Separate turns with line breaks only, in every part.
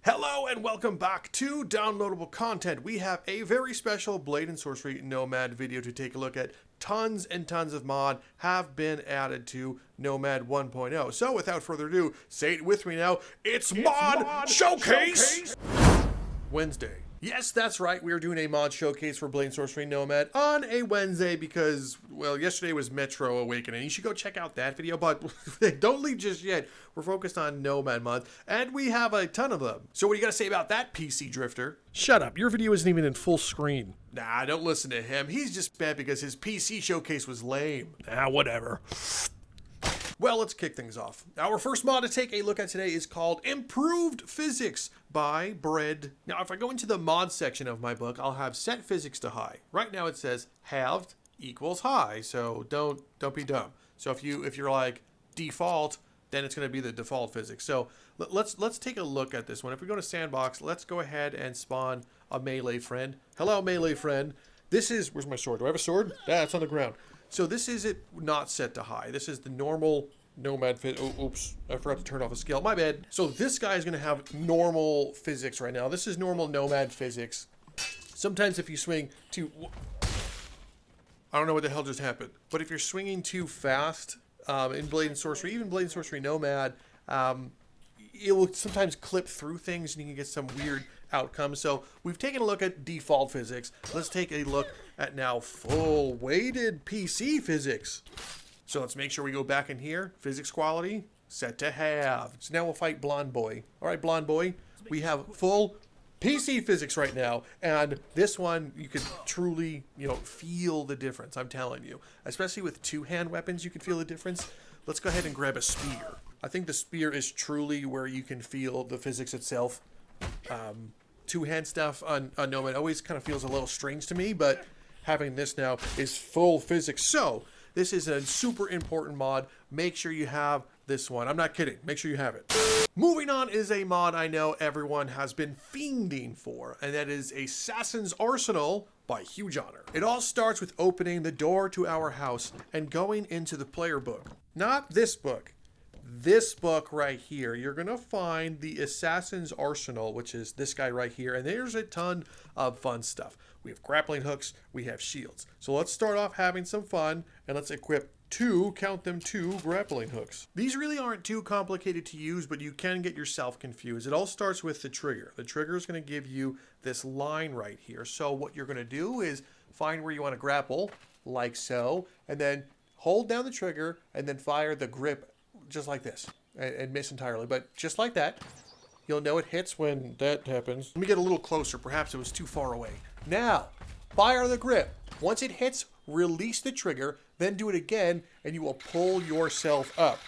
Hello and welcome back to downloadable content. We have a very special Blade and Sorcery Nomad video to take a look at. Tons and tons of mod have been added to Nomad 1.0. So without further ado, say it with me now, it's mod Showcase! Wednesday. Yes, that's right, we are doing a mod showcase for Blade and Sorcery Nomad on a Wednesday because, well, yesterday was Metro Awakening. You should go check out that video, but don't leave just yet. We're focused on Nomad mods, and we have a ton of them. So what do you got to say about that, PC Drifter?
Shut up, your video isn't even in full screen.
Nah, don't listen to him. He's just bad because his PC showcase was lame.
Ah, whatever.
Well, let's kick things off. Our first mod to take a look at today is called Improved Physics by Bread. Now, if I go into the mod section of my book, I'll have set physics to high. Right now it says halved equals high, so don't be dumb. So if you're like default, then it's going to be the default physics. So let's take a look at this one. If we go to sandbox, let's go ahead and spawn a melee friend. Hello, melee friend. This is, where's my sword? Do I have a sword? Ah, it's on the ground. So this is it not set to high. This is the normal Nomad fit. Oh, oops, I forgot to turn off a skill. My bad. So this guy is going to have normal physics right now. This is normal Nomad physics. Sometimes if you swing too... I don't know what the hell just happened. But if you're swinging too fast in Blade and Sorcery, even Blade and Sorcery Nomad, it will sometimes clip through things and you can get some weird outcomes. So we've taken a look at default physics. Let's take a look at now full weighted PC physics. So let's make sure we go back in here. Physics quality set to half. So now we'll fight Blonde Boy. All right, Blonde Boy, we have full PC physics right now, and this one you could truly, feel the difference. I'm telling you, especially with two-hand weapons, you can feel the difference. Let's go ahead and grab a spear. I think the spear is truly where you can feel the physics itself. Two-hand stuff on Nomad always kind of feels a little strange to me, but having this now is full physics. So this is a super important mod. Make sure you have this one. I'm not kidding. Make sure you have it. Moving on is a mod I know everyone has been fiending for, and that is Assassin's Arsenal by Hujohner. It all starts with opening the door to our house and going into the player book. Not this book. This book right here. You're going to find the Assassin's Arsenal, which is this guy right here, and there's a ton of fun stuff. We have grappling hooks, we have shields. So let's start off having some fun, and let's equip two grappling hooks. These really aren't too complicated to use, but you can get yourself confused. It all starts with the trigger. The trigger is going to give you this line right here. So what you're going to do is find where you want to grapple, like so, and then hold down the trigger, and then fire the grip just like this, and miss entirely, but just like that. You'll know it hits when that happens. Let me get a little closer. Perhaps it was too far away. Now, fire the grip. Once it hits, release the trigger, then do it again, and you will pull yourself up.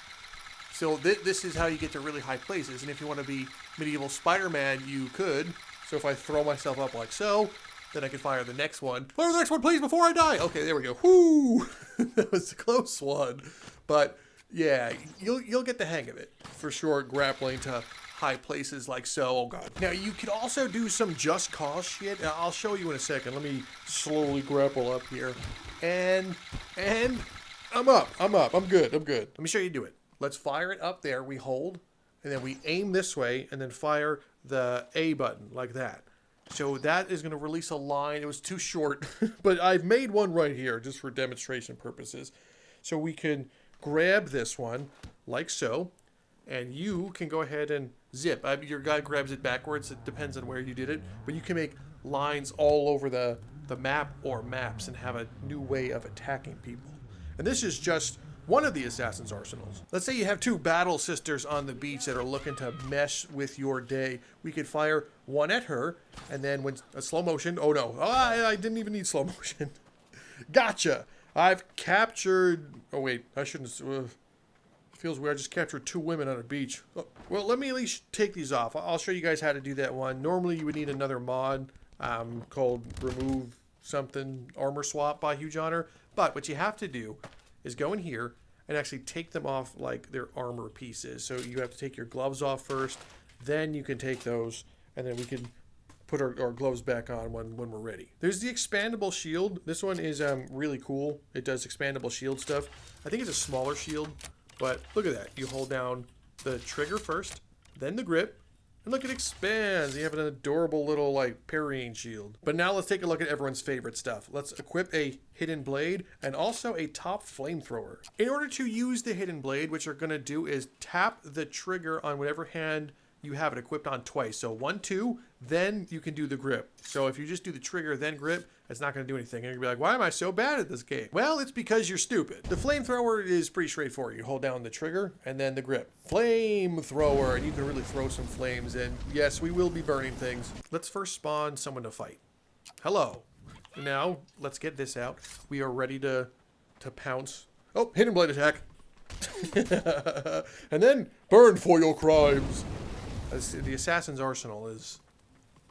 So this is how you get to really high places, and if you want to be medieval Spider-Man, you could. So if I throw myself up like so, then I can fire the next one. Fire the next one, please, before I die. Okay, there we go. Whoo! That was a close one. But yeah, you'll get the hang of it. For sure, grappling to high places like so. Oh god. Now you could also do some just cause shit. I'll show you in a second. Let me slowly grapple up here. And I'm up. I'm good. Let me show you do it. Let's fire it up there. We hold, and then we aim this way, and then fire the A button like that. So that is going to release a line. It was too short, but I've made one right here just for demonstration purposes. So we can grab this one like so, and you can go ahead and zip. Your guy grabs it backwards. It depends on where you did it, but you can make lines all over the map or maps and have a new way of attacking people. And this is just one of the Assassin's Arsenals. Let's say you have two battle sisters on the beach that are looking to mesh with your day. We could fire one at her, and then when a slow motion, oh no, I didn't even need slow motion. Gotcha. I've captured, oh wait, I shouldn't, feels weird. I just captured two women on a beach. Oh, well, let me at least take these off. I'll show you guys how to do that one. Normally you would need another mod called remove something armor swap by Hujohner. But what you have to do is go in here and actually take them off like their armor pieces. So you have to take your gloves off first, then you can take those, and then we can put our gloves back on when we're ready. There's the expandable shield. This one is really cool. It does expandable shield stuff. I think it's a smaller shield, but look at that. You hold down the trigger first, then the grip, And look, it expands. You have an adorable little, like, parrying shield. But now let's take a look at everyone's favorite stuff. Let's equip a hidden blade and also a top flamethrower. In order to use the hidden blade, what you're going to do is tap the trigger on whatever hand you have it equipped on twice. So 1, 2, then you can do the grip. So if you just do the trigger, then grip, it's not going to do anything. And you're going to be like, why am I so bad at this game? Well, it's because you're stupid. The flamethrower is pretty straightforward. You hold down the trigger and then the grip. Flamethrower, and you can really throw some flames in. Yes, we will be burning things. Let's first spawn someone to fight. Hello. Now, let's get this out. We are ready to pounce. Oh, hidden blade attack. And then burn for your crimes. The Assassin's Arsenal is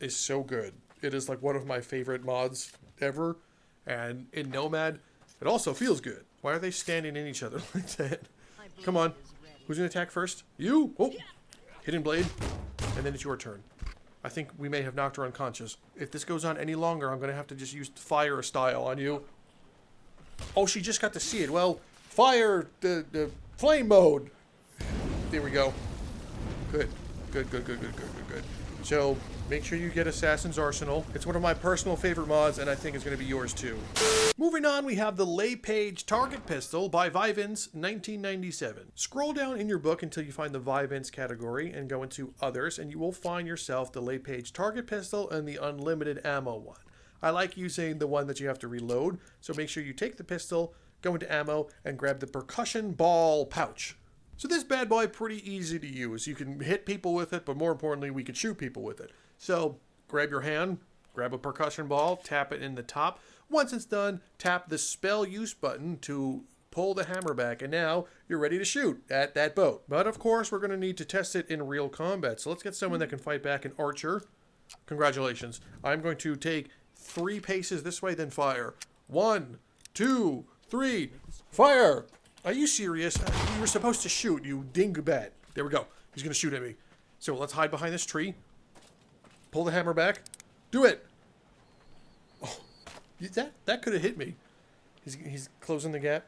so good. It is like one of my favorite mods ever. And in Nomad, it also feels good. Why are they standing in each other like that? Come on. Who's going to attack first? You? Oh. Hidden blade. And then it's your turn. I think we may have knocked her unconscious. If this goes on any longer, I'm going to have to just use fire style on you. Oh, she just got to see it. Well, fire the flame mode. There we go. Good. Good. So, make sure you get Assassin's Arsenal. It's one of my personal favorite mods, and I think it's going to be yours too. Moving on, we have the Lay Page Target Pistol by Vivens, 1997. Scroll down in your book until you find the Vivens category and go into Others, and you will find yourself the Lay Page Target Pistol and the Unlimited Ammo one. I like using the one that you have to reload, so make sure you take the pistol, go into ammo, and grab the percussion ball pouch. So this bad boy, pretty easy to use. You can hit people with it, but more importantly, we can shoot people with it. So grab your hand, grab a percussion ball, tap it in the top. Once it's done, tap the spell use button to pull the hammer back, and now you're ready to shoot at that boat. But of course, we're going to need to test it in real combat. So let's get someone that can fight back, an archer. Congratulations. I'm going to take 3 paces this way, then fire. 1, 2, 3, fire! Are you serious? You were supposed to shoot, you dingbat. There we go. He's going to shoot at me. So let's hide behind this tree. Pull the hammer back. Do it! Oh, that could have hit me. He's closing the gap.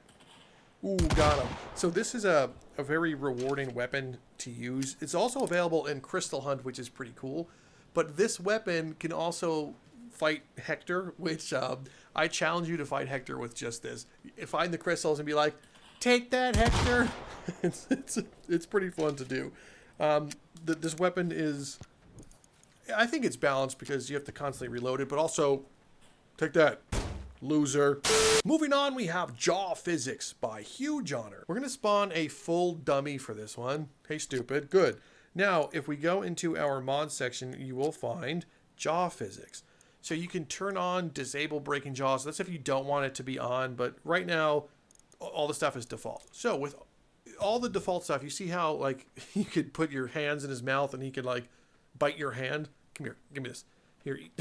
Ooh, got him. So this is a very rewarding weapon to use. It's also available in Crystal Hunt, which is pretty cool. But this weapon can also fight Hector, which I challenge you to fight Hector with just this. Find the crystals and be like, take that, Hector. it's pretty fun to do. This weapon is, I think it's balanced because you have to constantly reload it, but also, take that, loser. Moving on, we have Jaw Physics by Hujohner. We're going to spawn a full dummy for this one. Hey, stupid. Good. Now, if we go into our mod section, you will find Jaw Physics. So you can turn on disable breaking jaws. That's if you don't want it to be on, but right now, all the stuff is default. So with all the default stuff, you see how like you could put your hands in his mouth and he could like bite your hand. Come here, give me this. Here, eat.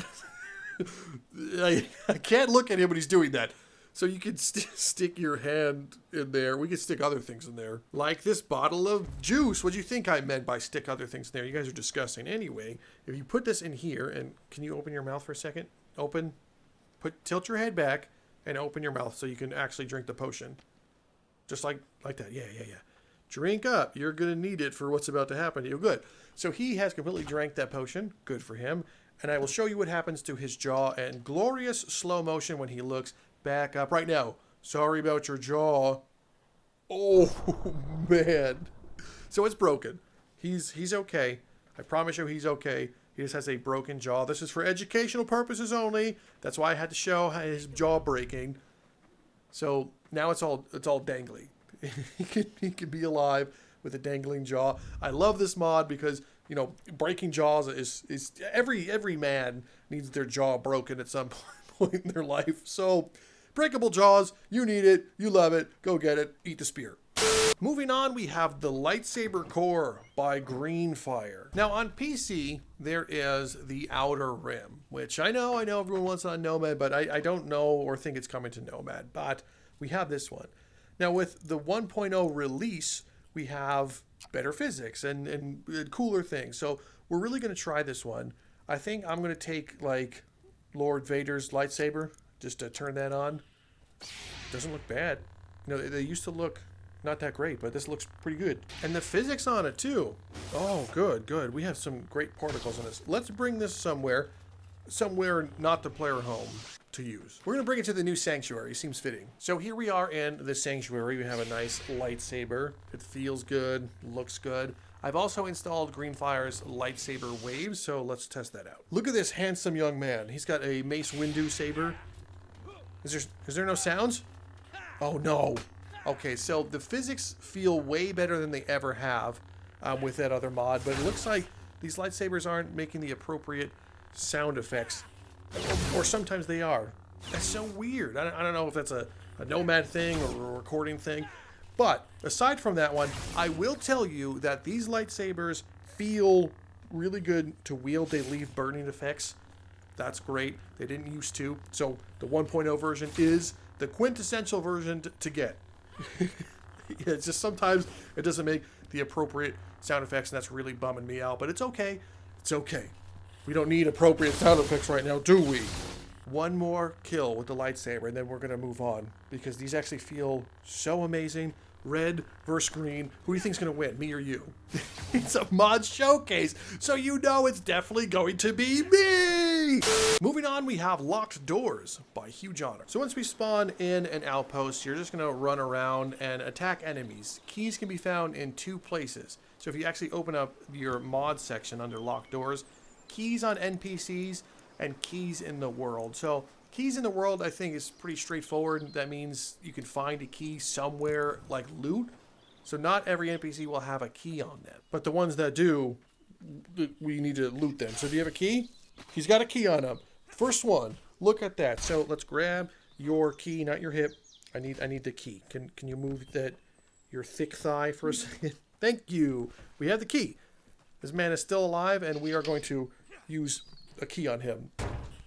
I can't look at him when he's doing that. So you can stick your hand in there. We could stick other things in there, like this bottle of juice. What do you think I meant by stick other things in there? You guys are disgusting. Anyway, if you put this in here, and can you open your mouth for a second? Open. Tilt your head back and open your mouth so you can actually drink the potion. Just like that. Yeah. Drink up. You're going to need it for what's about to happen to you. Good. So he has completely drank that potion. Good for him. And I will show you what happens to his jaw in glorious slow motion when he looks back up. Right now. Sorry about your jaw. Oh, man. So it's broken. He's okay. I promise you he's okay. He just has a broken jaw. This is for educational purposes only. That's why I had to show his jaw breaking. So now it's all dangly. he can be alive with a dangling jaw. I love this mod because, you know, breaking jaws is every man needs their jaw broken at some point in their life. So breakable jaws, you need it, you love it, go get it, eat the spear. Moving on, we have the Lightsaber Core by Greenfire. Now on PC, there is the Outer Rim, which I know everyone wants on Nomad, but I don't know or think it's coming to Nomad, but we have this one. Now with the 1.0 release, we have better physics and cooler things. So we're really going to try this one. I think I'm going to take like Lord Vader's lightsaber just to turn that on. Doesn't look bad. You know, they used to look not that great, but this looks pretty good. And the physics on it too. Oh, good. We have some great particles on this. Let's bring this somewhere not the player home to use. We're gonna bring it to the new sanctuary. Seems fitting. So here we are in the sanctuary. We have a nice lightsaber. It feels good, looks good. I've also installed Greenfire's lightsaber waves, so let's test that out. Look at this handsome young man. He's got a Mace Windu saber. Is there no sounds? Oh no. Okay, so the physics feel way better than they ever have with that other mod, but it looks like these lightsabers aren't making the appropriate sound effects, or sometimes they are. That's so weird. I don't know if that's a Nomad thing or a recording thing, but aside from that one, I will tell you that these lightsabers feel really good to wield. They leave burning effects. That's great. They didn't used to, so the 1.0 version is the quintessential version to get. Yeah, it's just sometimes it doesn't make the appropriate sound effects, and that's really bumming me out, but it's okay. It's okay. We don't need appropriate sound effects right now, do we? One more kill with the lightsaber, and then we're going to move on, because these actually feel so amazing. Red versus green. Who do you think's going to win, me or you? It's a mod showcase, so you know it's definitely going to be me! Moving on, we have Locked Doors by Hujohner. So once we spawn in an outpost, you're just going to run around and attack enemies. Keys can be found in 2 places. So if you actually open up your mod section under Locked Doors, keys on NPCs and keys in the world. So keys in the world, I think, is pretty straightforward. That means you can find a key somewhere like loot. So not every NPC will have a key on them, but the ones that do, we need to loot them. So do you have a key? He's got a key on him. First one, look at that. So let's grab your key, not your hip. I need the key. Can you move your thick thigh for a second? Thank you. We have the key. This man is still alive, and we are going to use a key on him.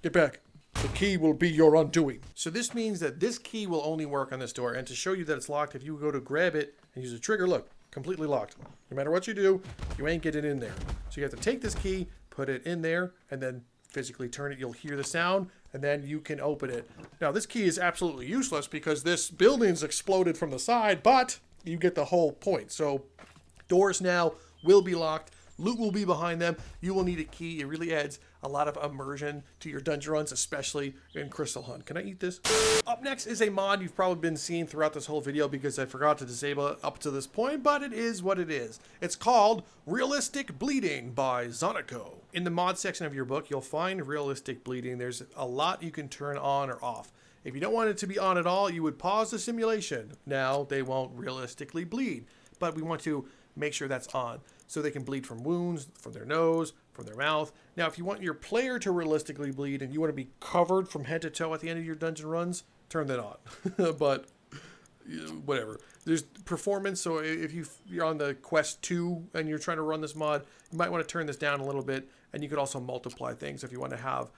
Get back. The key will be your undoing. So this means that this key will only work on this door. And to show you that it's locked, if you go to grab it and use a trigger, look, completely locked. No matter what you do, you ain't getting in there. So you have to take this key, put it in there, and then physically turn it. You'll hear the sound, and then you can open it. Now, this key is absolutely useless because this building's exploded from the side, but you get the whole point. So doors now will be locked. Loot will be behind them. You will need a key. It really adds a lot of immersion to your dungeon runs, especially in Crystal Hunt. Can I eat this? Up next is a mod you've probably been seeing throughout this whole video because I forgot to disable it up to this point, but it is what it is. It's called Realistic Bleeding by Xynico. In the mod section of your book, you'll find Realistic Bleeding. There's a lot you can turn on or off. If you don't want it to be on at all, you would pause the simulation. Now they won't realistically bleed, but we want to make sure that's on so they can bleed from wounds, from their nose, from their mouth. Now, if you want your player to realistically bleed and you want to be covered from head to toe at the end of your dungeon runs, turn that on. But whatever. There's performance, so if you're on the quest 2 and you're trying to run this mod, you might want to turn this down a little bit, and you could also multiply things if you want to have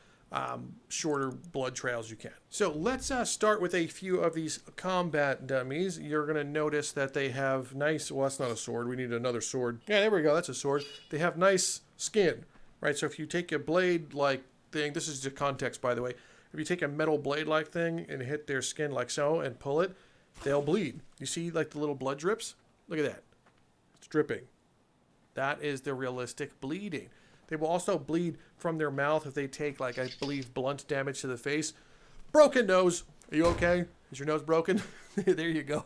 shorter blood trails. You can. So let's start with a few of these combat dummies. You're going to notice that they have nice, well, that's not a sword. We need another sword. Yeah, there we go. That's a sword. They have nice skin, right? So if you take a blade-like thing, this is the context, by the way. If you take a metal blade-like thing and hit their skin like so and pull it, they'll bleed. You see like the little blood drips? Look at that. It's dripping. That is the realistic bleeding. They will also bleed from their mouth if they take, like, I believe, blunt damage to the face. Broken nose. Are you okay? Is your nose broken? There you go.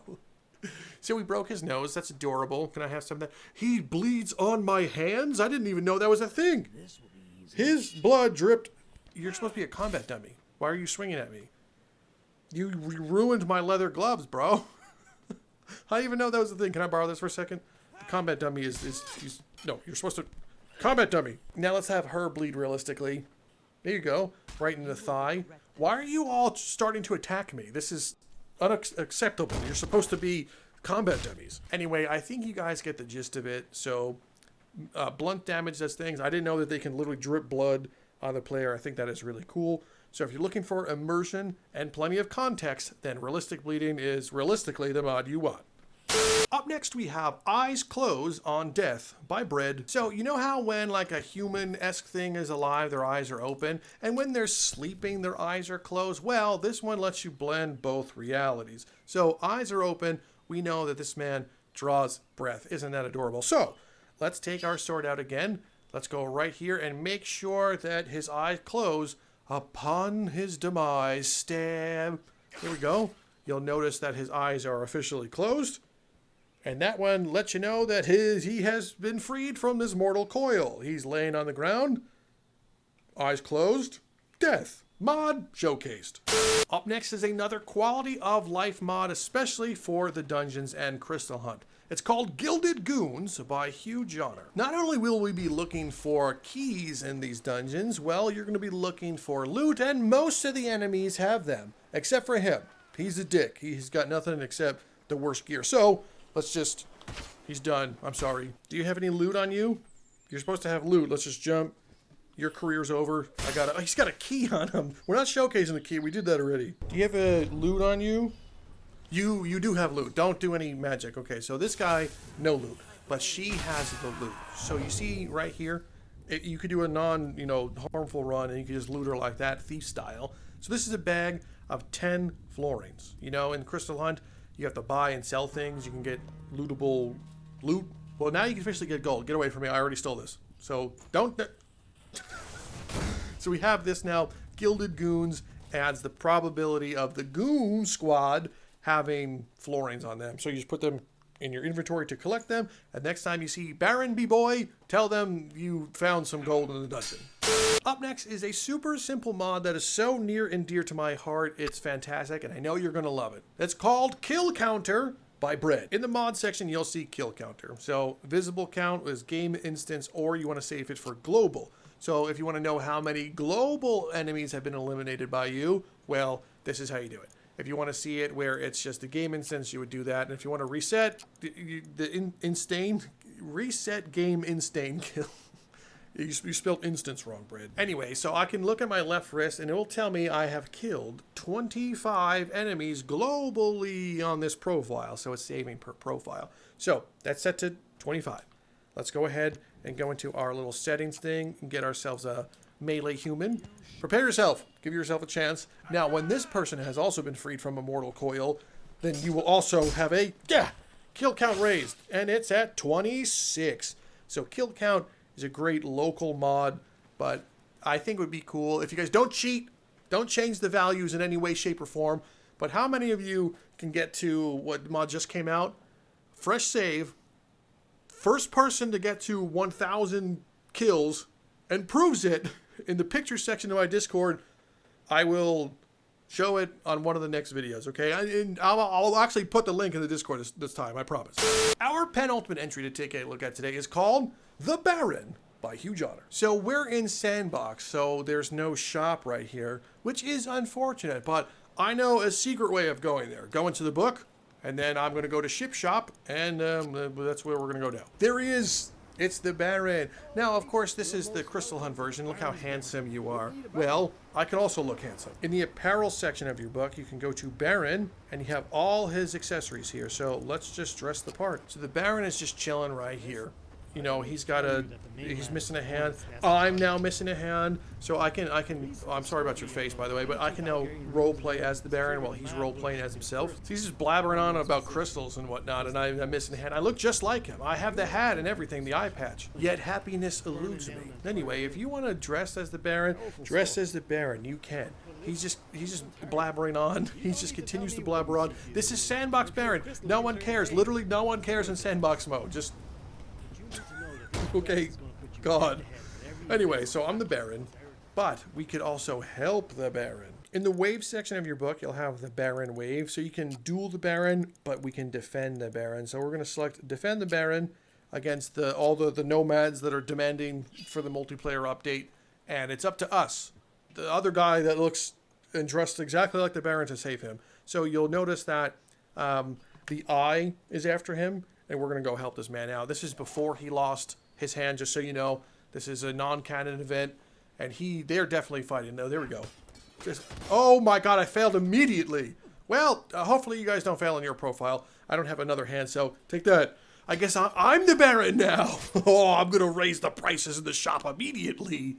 So we broke his nose. That's adorable. Can I have some of that? He bleeds on my hands? I didn't even know that was a thing. His blood dripped. You're supposed to be a combat dummy. Why are you swinging at me? You ruined my leather gloves, bro. I didn't even know that was a thing. Can I borrow this for a second? The combat dummy is no, you're supposed to... Combat dummy. Now let's have her bleed realistically. There you go. Right in the thigh. Why are you all starting to attack me? This is unacceptable. You're supposed to be combat dummies. Anyway, I think you guys get the gist of it. So, blunt damage does things. I didn't know that they can literally drip blood on the player. I think that is really cool. So if you're looking for immersion and plenty of context, then Realistic Bleeding is realistically the mod you want. Up next, we have Eyes Close on Death by Bread. So you know how when like a human-esque thing is alive, their eyes are open, and when they're sleeping, their eyes are closed? Well, this one lets you blend both realities. So eyes are open we know that this man draws breath. Isn't that adorable? So let's take our sword out again. Let's go right here and make sure that his eyes close upon his demise. Stab. Here we go. You'll notice that his eyes are officially closed. And that one lets you know that he has been freed from this mortal coil. He's laying on the ground. Eyes closed. Death. Mod showcased. Up next is another quality of life mod, especially for the dungeons and crystal hunt. It's called Gilded Goons by Hujohner. Not only will we be looking for keys in these dungeons, well, you're going to be looking for loot, and most of the enemies have them, except for him. He's a dick. He's got nothing except the worst gear. So let's just, he's done. I'm sorry. Do you have any loot on you? You're supposed to have loot. Let's just jump. Your career's over. He's got a key on him. We're not showcasing the key. We did that already. Do you have a loot on you? You do have loot. Don't do any magic. Okay, so this guy, no loot. But she has the loot. So you see right here, you could do a harmful run and you could just loot her like that, thief style. So this is a bag of 10 florins. In Crystal Hunt, you have to buy and sell things. You can get lootable loot. Well, now you can officially get gold. Get away from me. I already stole this. So don't... So we have this now. Gilded Goons adds the probability of the Goon Squad having florins on them. So you just put them in your inventory to collect them. And next time you see Baron B-Boy, tell them you found some gold in the dungeon. Up next is a super simple mod that is so near and dear to my heart. It's fantastic, and I know you're going to love it. It's called Kill Counter by Bread. In the mod section, you'll see Kill Counter. So visible count is game instance, or you want to save it for global. So if you want to know how many global enemies have been eliminated by you, well, this is how you do it. If you want to see it where it's just a game instance, you would do that. And if you want to reset reset game instain kill. You spelled instance wrong, Bread. Anyway, so I can look at my left wrist and it will tell me I have killed 25 enemies globally on this profile. So it's saving per profile. So that's set to 25. Let's go ahead and go into our little settings thing and get ourselves a melee human. Prepare yourself. Give yourself a chance. Now, when this person has also been freed from a mortal coil, then you will also have a kill count raised. And it's at 26. So kill count is a great local mod, but I think it would be cool if you guys don't cheat, don't change the values in any way, shape, or form. But how many of you can get to what mod just came out? Fresh save. First person to get to 1,000 kills and proves it in the picture section of my Discord, I will show it on one of the next videos, okay? And I'll actually put the link in the Discord this time, I promise. Our penultimate entry to take a look at today is called The Baron by Hujohner. So we're in Sandbox, so there's no shop right here, which is unfortunate, but I know a secret way of going there. Go into the book, and then I'm going to go to Ship Shop, and that's where we're going to go now. There he is. It's the Baron. Now, of course, this is the Crystal Hunt version. Look how handsome you are. Well, I can also look handsome. In the apparel section of your book, you can go to Baron, and you have all his accessories here. So let's just dress the part. So the Baron is just chilling right here. He's missing a hand. I'm now missing a hand. So I'm sorry about your face, by the way, but I can now role play as the Baron while he's role playing as himself. So he's just blabbering on about crystals and whatnot, and I'm missing a hand. I look just like him. I have the hat and everything, the eye patch. Yet happiness eludes me. Anyway, if you want to dress as the Baron, dress as the Baron. You can. He's just blabbering on. He just continues to blabber on. This is Sandbox Baron. No one cares. Literally no one cares in Sandbox mode. Just... Okay, God. Anyway, so I'm the Baron, but we could also help the Baron. In the wave section of your book, you'll have the Baron wave, so you can duel the Baron, but we can defend the Baron. So we're going to select defend the Baron against all the nomads that are demanding for the multiplayer update, and it's up to us, the other guy that looks and dressed exactly like the Baron, to save him. So you'll notice that the eye is after him, and we're going to go help this man out. This is before he lost his hand, just so you know. This is a non-canon event, and they're definitely fighting. No, there we go. Oh my God, I failed immediately. Well, hopefully you guys don't fail in your profile. I don't have another hand, so take that. I guess I'm the Baron now. Oh, I'm gonna raise the prices in the shop immediately.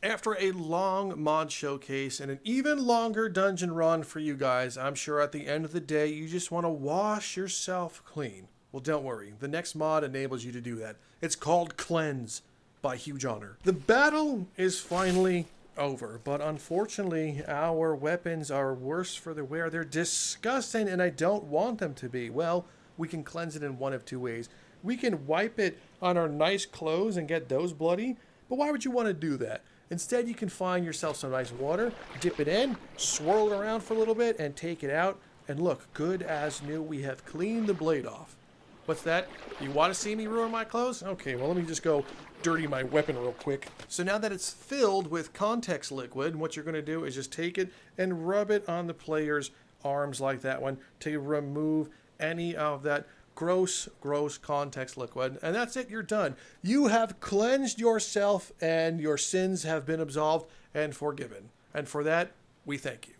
After a long mod showcase and an even longer dungeon run for you guys, I'm sure at the end of the day you just want to wash yourself clean. Well, don't worry. The next mod enables you to do that. It's called Cleanse by Hujohner. The battle is finally over, but unfortunately our weapons are worse for the wear. They're disgusting and I don't want them to be. Well, we can cleanse it in one of two ways. We can wipe it on our nice clothes and get those bloody, but why would you want to do that? Instead, you can find yourself some nice water, dip it in, swirl it around for a little bit, and take it out. And look, good as new, we have cleaned the blade off. What's that? You want to see me ruin my clothes? Okay, well, let me just go dirty my weapon real quick. So now that it's filled with context liquid, what you're going to do is just take it and rub it on the player's arms like that one to remove any of that gross context liquid. And that's it, you're done. You have cleansed yourself and your sins have been absolved and forgiven. And for that, we thank you.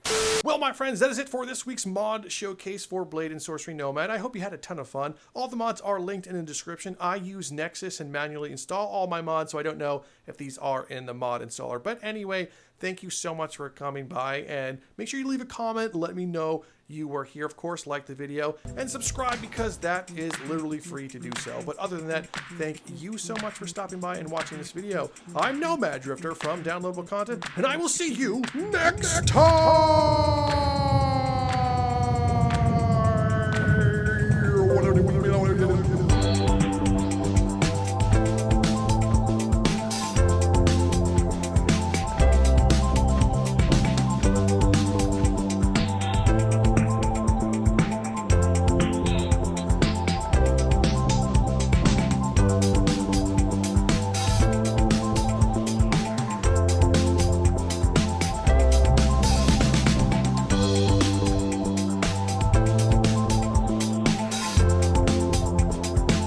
Well, my friends, that is it for this week's mod showcase for Blade and Sorcery Nomad. I hope you had a ton of fun. All the mods are linked in the description. I use Nexus and manually install all my mods, so I don't know if these are in the mod installer. But anyway, thank you so much for coming by, and make sure you leave a comment. Let me know you were here. Of course, like the video and subscribe because that is literally free to do so. But other than that, thank you so much for stopping by and watching this video. I'm Nomad Drifter from Downloadable Content, and I will see you next time!